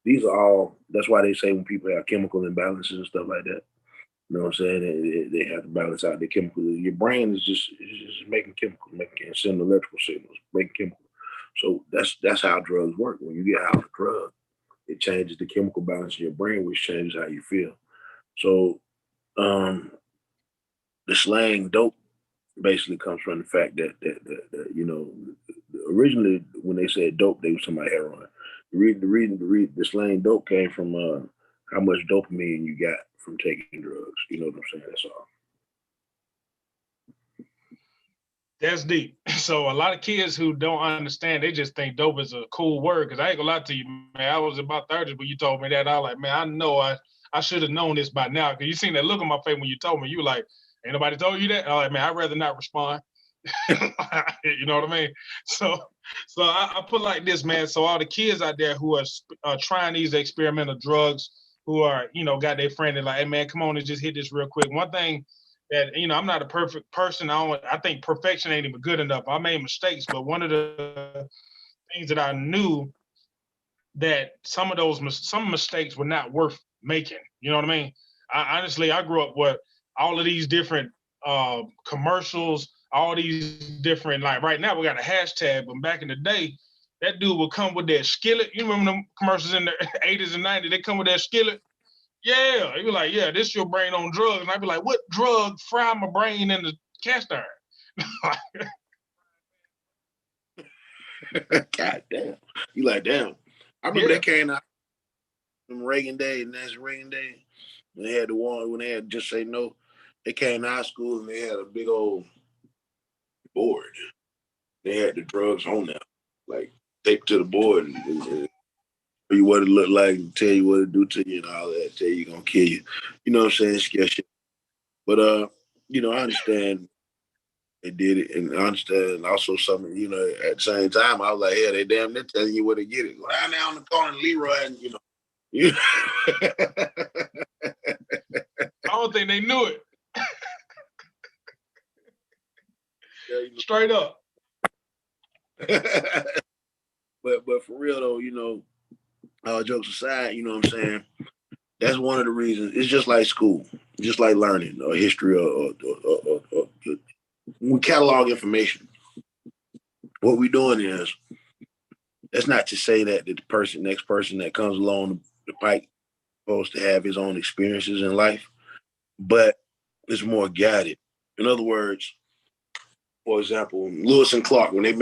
These are all, that's why they say when people have chemical imbalances and stuff like that, you know what I'm saying? They have to balance out the chemical. Your brain is just making chemicals, sending electrical signals, making chemicals. So that's how drugs work. When you get out of a drug, it changes the chemical balance in your brain, which changes how you feel. So the slang dope basically comes from the fact that originally when they said dope, they were talking about heroin. The slang dope came from how much dopamine you got from taking drugs. You know what I'm saying? That's all. That's deep. So a lot of kids who don't understand, they just think dope is a cool word. Cause I ain't gonna lie to you, man. I was in my 30s when you told me that. I was like, man, I know I should have known this by now. Cause you seen that look on my face when you told me. You were like, ain't nobody told you that? I was like, man, I'd rather not respond. You know what I mean? So I put like this, man. So all the kids out there who are trying these experimental drugs, who are, got their friend and like, hey man, come on and just hit this real quick. One thing that, I'm not a perfect person. I think perfection ain't even good enough. I made mistakes, but one of the things that I knew that some mistakes were not worth making. You know what I mean? I grew up with all of these different commercials, all these different, like right now we got a hashtag, but back in the day, that dude would come with that skillet. You remember them commercials in the 80s and 90s? They come with that skillet. Yeah, he was like, yeah, this your brain on drugs. And I'd be like, what drug fry my brain in the cast iron? God damn. You like, damn. I remember that came out from Reagan Day, National Reagan Day. When they had the one, when they had Just Say No, they came to high school and they had a big old board. They had the drugs on there, like taped to the board and tell you what it looked like, and tell you what it do to you and all that, tell you gonna kill you. You know what I'm saying? Scare shit. But I understand they did it, and I understand also something, at the same time, I was like, yeah, they damn they're telling you where to get it. Go down there on the corner, Leroy, and I don't think they knew it. Straight up. But for real though, all jokes aside, you know what I'm saying? That's one of the reasons. It's just like school, just like learning or history or we catalog information. What we're doing is, that's not to say that the next person that comes along the pike is supposed to have his own experiences in life, but it's more guided. In other words, for example, Lewis and Clark, when they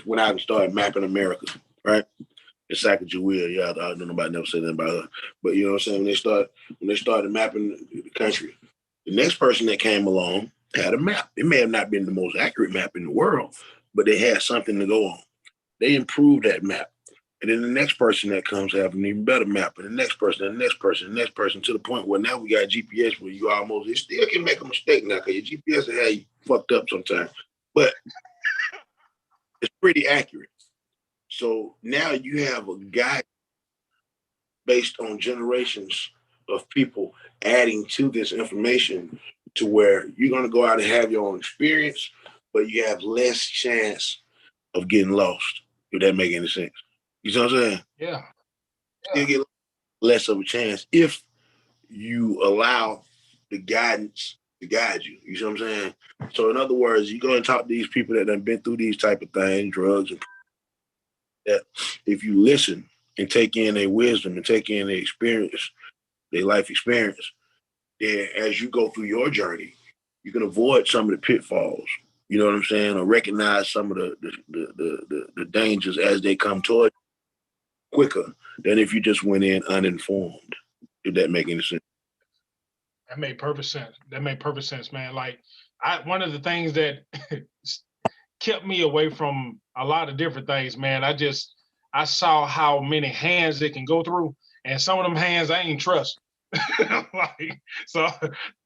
went out and started mapping America, right? It's Sacagawea, yeah, I don't know about, never said that about her. But you know what I'm saying? When they started mapping the country, the next person that came along had a map. It may have not been the most accurate map in the world, but they had something to go on. They improved that map. And then the next person that comes have an even better map, and the next person, and the next person, and the next person, to the point where now we got GPS where it still can make a mistake now, because your GPS will have you fucked up sometimes. But it's pretty accurate. So now you have a guide based on generations of people adding to this information, to where you're going to go out and have your own experience, but you have less chance of getting lost, if that make any sense. You know what I'm saying? Yeah. You get less of a chance if you allow the guidance to guide you. You see what I'm saying? So in other words, you go and talk to these people that have been through these type of things, drugs, and that if you listen and take in their wisdom and take in their experience, their life experience, then as you go through your journey, you can avoid some of the pitfalls. You know what I'm saying? Or recognize some of the dangers as they come toward you quicker than if you just went in uninformed. If that make any sense. That made perfect sense, man. Like, one of the things that kept me away from a lot of different things, man. I saw how many hands it can go through, and some of them hands I ain't trust. Like, so,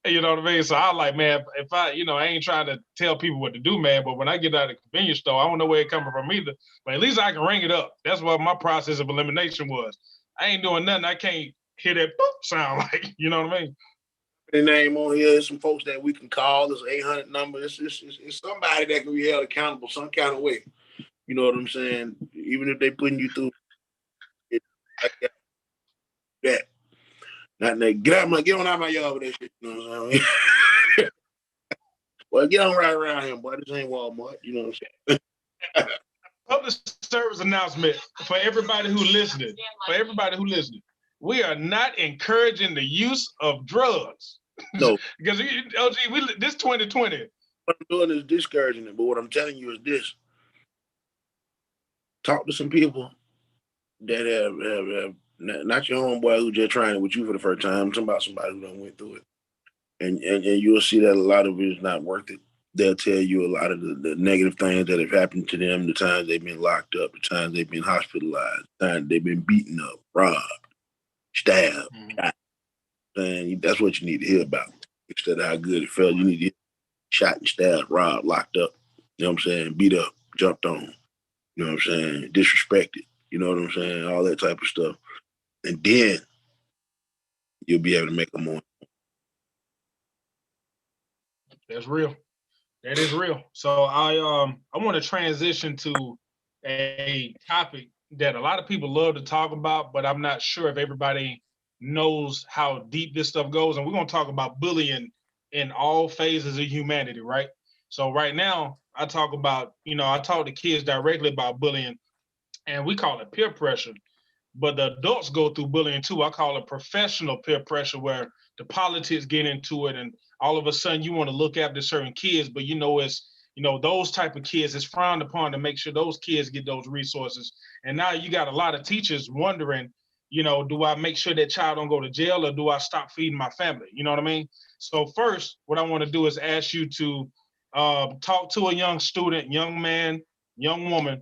you know what I mean? So I like, man, if I ain't trying to tell people what to do, man, but when I get out of the convenience store, I don't know where it coming from either, but at least I can ring it up. That's what my process of elimination was. I ain't doing nothing. I can't hear that boop sound, like, you know what I mean? The name on here is some folks that we can call. This 800 number. It's somebody that can be held accountable some kind of way. You know what I'm saying? Even if they putting you through it, like that. Not that get on out my yard with that shit. You know what I'm saying? Well, get on right around here, boy. This ain't Walmart. You know what I'm saying? Public service announcement for everybody who listening. We are not encouraging the use of drugs. No. Because LG, this 2020. What I'm doing is discouraging it, but what I'm telling you is this. Talk to some people that have not your homeboy who just trying it with you for the first time. I'm talking about somebody who done went through it, and you'll see that a lot of it is not worth it. They'll tell you a lot of the negative things that have happened to them, the times they've been locked up, the times they've been hospitalized, the times they've been beaten up, robbed, stabbed, shot. And that's what you need to hear about. Instead of how good it felt, you need to hear shot and stabbed, robbed, locked up, you know what I'm saying, beat up, jumped on, you know what I'm saying, disrespected, you know what I'm saying, all that type of stuff. And then you'll be able to make them more. That's real. That is real. So I want to transition to a topic that a lot of people love to talk about, but I'm not sure if everybody knows how deep this stuff goes. And we're going to talk about bullying in all phases of humanity, right? So right now, I talk about, I talk to kids directly about bullying, and we call it peer pressure. But the adults go through bullying too. I call it professional peer pressure, where the politics get into it, and all of a sudden you want to look after certain kids, but it's those type of kids, it's frowned upon to make sure those kids get those resources. And now you got a lot of teachers wondering, do I make sure that child don't go to jail, or do I stop feeding my family? You know what I mean? So first, what I want to do is ask you to talk to a young student, young man, young woman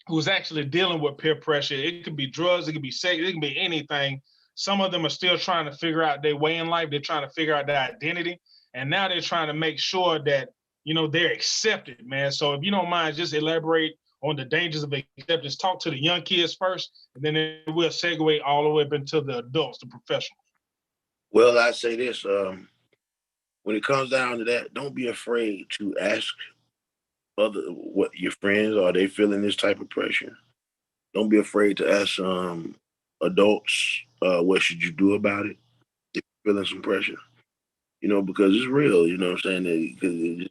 who's actually dealing with peer pressure. It could be drugs, it could be sex, it can be anything. Some of them are still trying to figure out their way in life. They're trying to figure out their identity. And now they're trying to make sure that, they're accepted, man. So if you don't mind, just elaborate on the dangers of acceptance. Talk to the young kids first, and then it will segue all the way up into the adults, the professionals. Well, I say this, when it comes down to that, don't be afraid to ask what your friends, are they feeling this type of pressure? Don't be afraid to ask adults, what should you do about it if you're feeling some pressure. Because it's real. You know what I'm saying? Because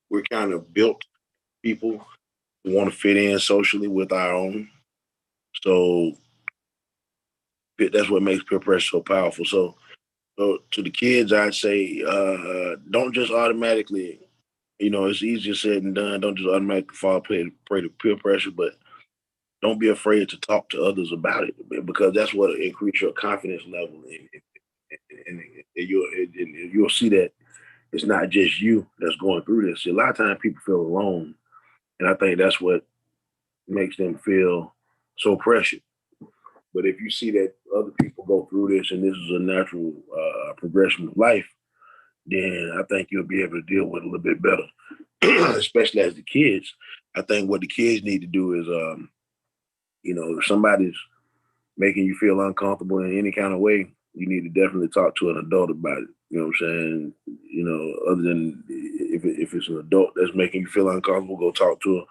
we're kind of built people who want to fit in socially with our own. So that's what makes peer pressure so powerful. So to the kids, I'd say, don't just automatically. It's easier said than done. Don't just automatically fall prey to peer pressure, but don't be afraid to talk to others about it, because that's what will increase your confidence level, and you'll see that it's not just you that's going through this. A lot of times people feel alone, and I think that's what makes them feel so pressured. But if you see that other people go through this and this is a natural progression of life, then I think you'll be able to deal with it a little bit better, especially as the kids. I think what the kids need to do is, if somebody's making you feel uncomfortable in any kind of way, you need to definitely talk to an adult about it. You know what I'm saying? Other than if it's an adult that's making you feel uncomfortable, go talk to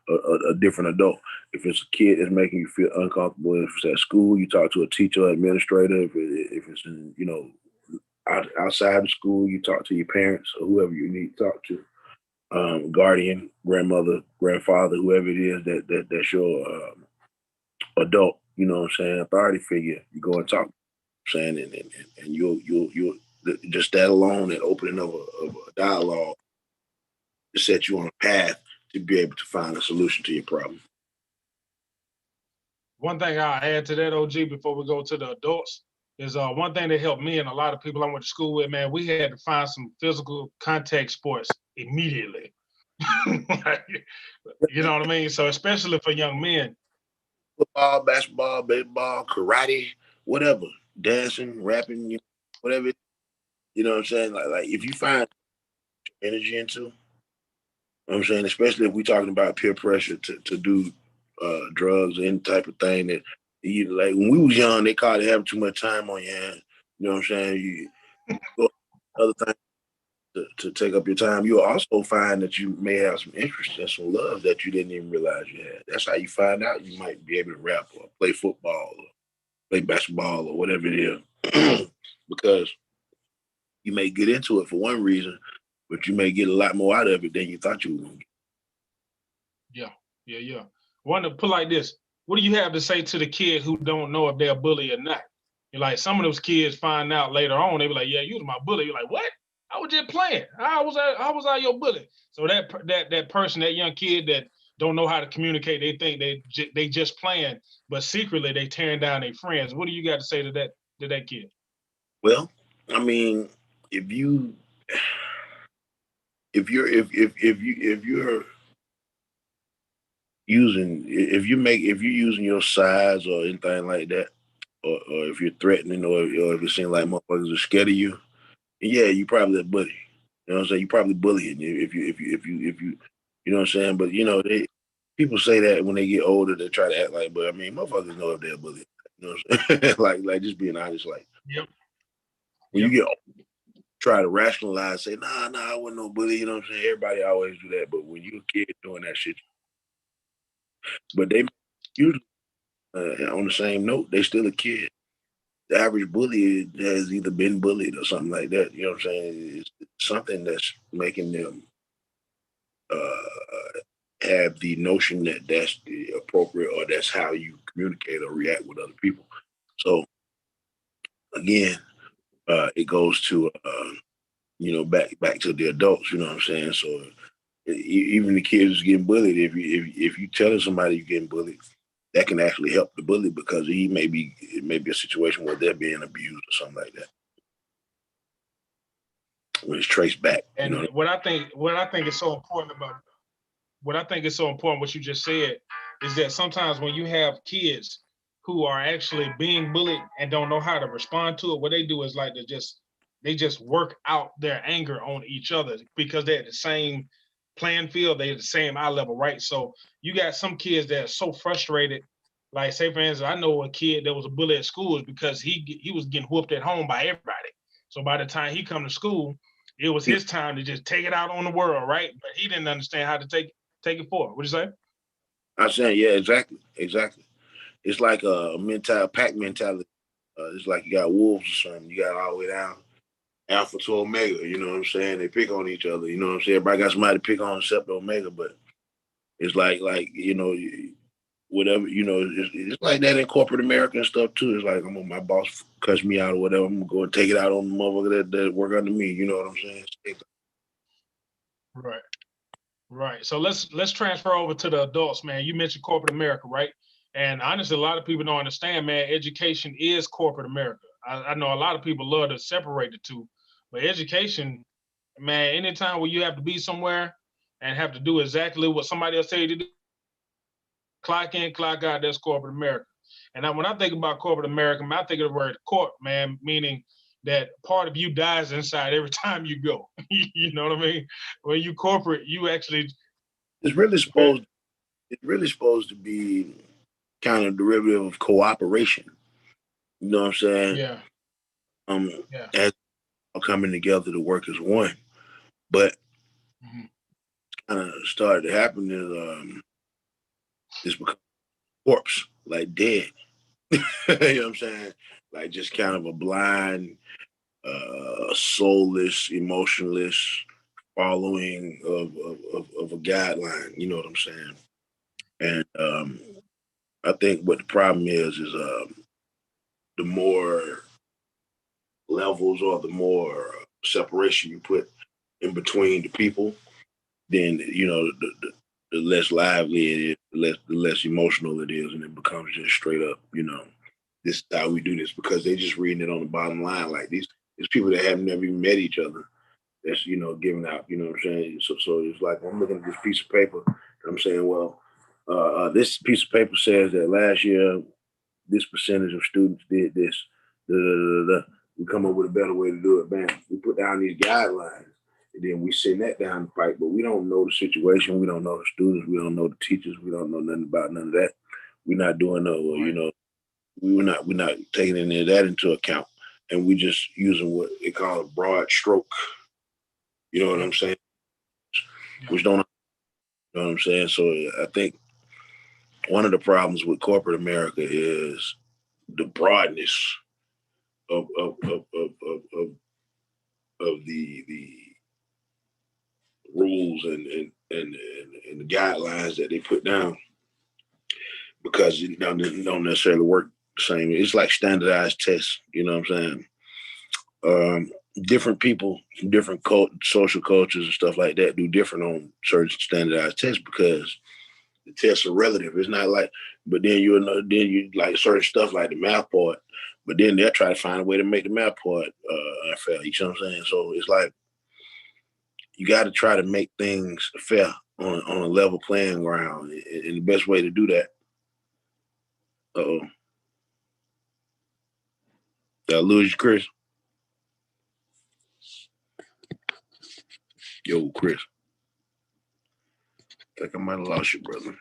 a different adult. If it's a kid that's making you feel uncomfortable, if it's at school, you talk to a teacher or administrator. If it's in, outside of school, you talk to your parents or whoever you need to talk to, guardian, grandmother, grandfather, whoever it is that's your adult. You know what I'm saying? Authority figure. You go and talk. Saying and you'll just that alone, and opening of a dialogue, to set you on a path to be able to find a solution to your problem. One thing I'll add to that, OG, before we go to the adults, is one thing that helped me and a lot of people I went to school with, man, we had to find some physical contact sports immediately. You know what I mean? So especially for young men. Football, basketball, baseball, karate, whatever, dancing, rapping, whatever. You know what I'm saying? Like if you find energy into, you know what I'm saying, especially if we're talking about peer pressure to do drugs, any type of thing that like when we was young, they called it having too much time on your hands. You know what I'm saying? You go other things to take up your time. You'll also find that you may have some interest and some love that you didn't even realize you had. That's how you find out you might be able to rap or play football or play basketball or whatever it is. Because you may get into it for one reason, but you may get a lot more out of it than you thought you were going to get. Yeah. Want to put like this. What do you have to say to the kid who don't know if they're a bully or not? You're like, some of those kids find out later on, they be like, yeah, you was my bully. You're like, what? I was just playing. How was I your bully? So that person, that young kid that don't know how to communicate. They think they just playing, but secretly they tearing down their friends. What do you got to say to that kid? Well, I mean, if you if you're if you're using if you're using your size or anything like that, or if you're threatening, or if it seems like motherfuckers are scared of you, yeah, you probably a bully. You know what I'm saying? You probably bullying you know what I'm saying? But people say that when they get older, they try to act like, but I mean, motherfuckers know if they're bullying. You know what I'm saying? like just being honest, like Yep. when you get try to rationalize, say, nah, I wasn't no bully. You know what I'm saying? Everybody always do that, but when you're a kid doing that shit, but they usually on the same note, they still a kid. The average bully has either been bullied or something like that. You know what I'm saying? It's something that's making them have the notion that that's the appropriate, or that's how you communicate or react with other people. So again, it goes to back to the adults. You know what I'm saying? So even the kids getting bullied, if you telling somebody you're getting bullied, that can actually help the bully, because it may be a situation where they're being abused or something like that. When it's traced back. And what I think is so important about what you just said is that sometimes when you have kids who are actually being bullied and don't know how to respond to it, what they do is like they just work out their anger on each other, because they're at the same playing field, they're at the same eye level, right? So you got some kids that are so frustrated. Like, say for instance, I know a kid that was a bully at school because he was getting whooped at home by everybody. So by the time he come to school, it was his time to just take it out on the world, right? But he didn't understand how to take it forward. What'd you say? I'm saying, yeah, exactly. It's like a pack mentality. It's like you got wolves or something. You got all the way down Alpha to Omega. You know what I'm saying? They pick on each other. You know what I'm saying? Everybody got somebody to pick on except Omega, but it's like whatever. It's like that in corporate America and stuff too. It's like my boss cuts me out or whatever. I'm gonna go and take it out on the motherfucker that work under me. You know what I'm saying? Right. Right. So let's transfer over to the adults, man. You mentioned corporate America, right? And honestly, a lot of people don't understand, man. Education is corporate America. I know a lot of people love to separate the two, but education, man, anytime where you have to be somewhere and have to do exactly what somebody else tell you to do, clock in, clock out, that's corporate America. And when I think about corporate America, I think of the word corp, man, meaning that part of you dies inside every time you go. You know what I mean? When you corporate, you actually It's really supposed to be kind of derivative of cooperation. You know what I'm saying? Yeah. As coming together to work as one. But kind of started to happen is it's become corpse, like dead. You know what I'm saying? Like just kind of a blind, soulless, emotionless following of a guideline. You know what I'm saying? And I think what the problem is the more levels or the more separation you put in between the people, then the less lively it is, the less emotional it is, and it becomes just straight up, this is how we do this, because they're just reading it on the bottom line. Like these people that have never even met each other, that's giving out, you know what I'm saying? So it's like I'm looking at this piece of paper and I'm saying, well, this piece of paper says that last year this percentage of students did this. Da, da, da, da. We come up with a better way to do it. Bam. We put down these guidelines, and then we send that down the pipe. But we don't know the situation. We don't know the students. We don't know the teachers. We don't know nothing about none of that. We're not doing we're not taking any of that into account, and we just using what they call a broad stroke. You know what I'm saying? Which don't, you know what I'm saying? So I think one of the problems with corporate America is the broadness of the rules and the guidelines that they put down, because it don't necessarily work the same. It's like standardized tests. You know what I'm saying? Different people, different social cultures and stuff like that do different on certain standardized tests, because the tests are relative. It's not like, but then you like certain stuff like the math part, but then they'll try to find a way to make the math part unfair. You know what I'm saying? So it's like you got to try to make things fair on a level playing ground, and the best way to do that. Did I lose you, Chris? Yo, Chris. I think I might have lost you, brother.